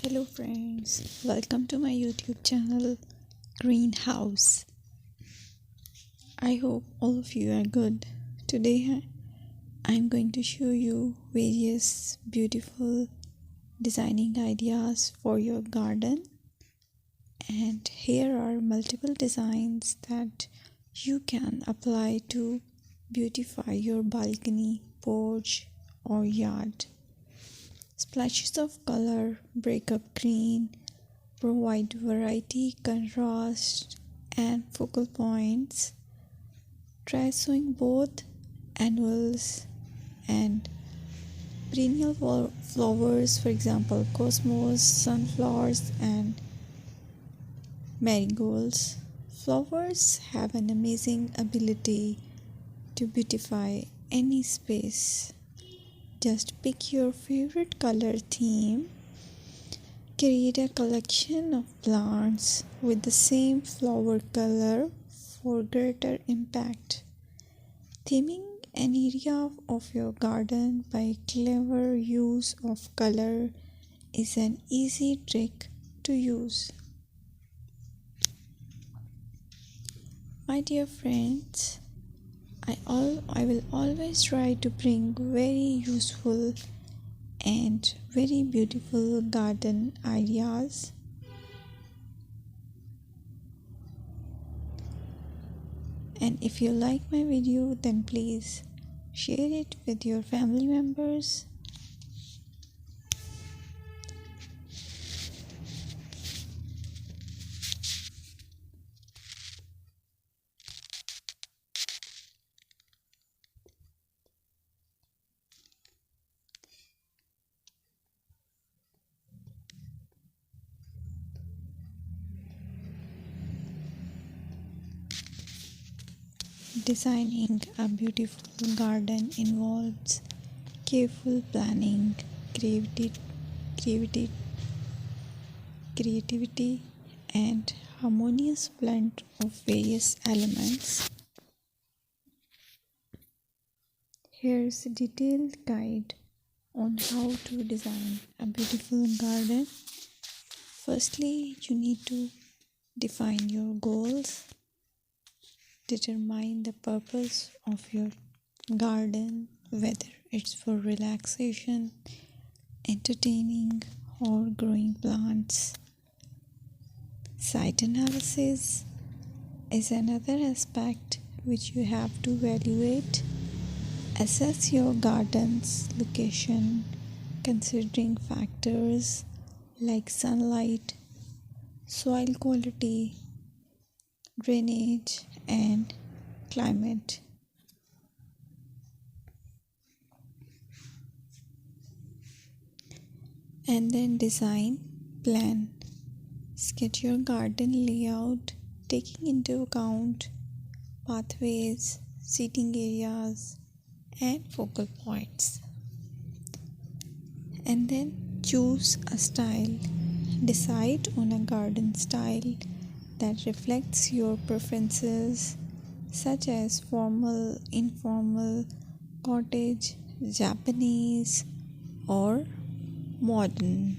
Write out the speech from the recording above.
Hello friends, welcome to my YouTube channel Greenhouse. I hope all of you are good. Today I'm going to show you various beautiful designing ideas for your garden, and here are multiple designs that you can apply to beautify your balcony, porch or yard. Splashes of color break up green, provide variety, contrast, and focal points. Try sowing both annuals and perennial flowers, for example, cosmos, sunflowers, and marigolds. Flowers have an amazing ability to beautify any space. Just pick your favorite color theme. Create a collection of plants with the same flower color for greater impact. Theming an area of your garden by clever use of color is an easy trick to use. My dear friends, I will always try to bring very useful and very beautiful garden ideas. And if you like my video, then please share it with your family members. Designing a beautiful garden involves careful planning, creativity, and harmonious blend of various elements. Here's a detailed guide on how to design a beautiful garden. Firstly, you need to define your goals. Determine the purpose of your garden, whether it's for relaxation, entertaining, or growing plants. Site analysis is another aspect which you have to evaluate. Assess your garden's location, considering factors like sunlight, soil quality, drainage, and climate. And then design, plan. Sketch your garden layout, taking into account pathways, seating areas, and focal points. And then choose a style. Decide on a garden style that reflects your preferences, such as formal, informal, cottage, Japanese, or modern.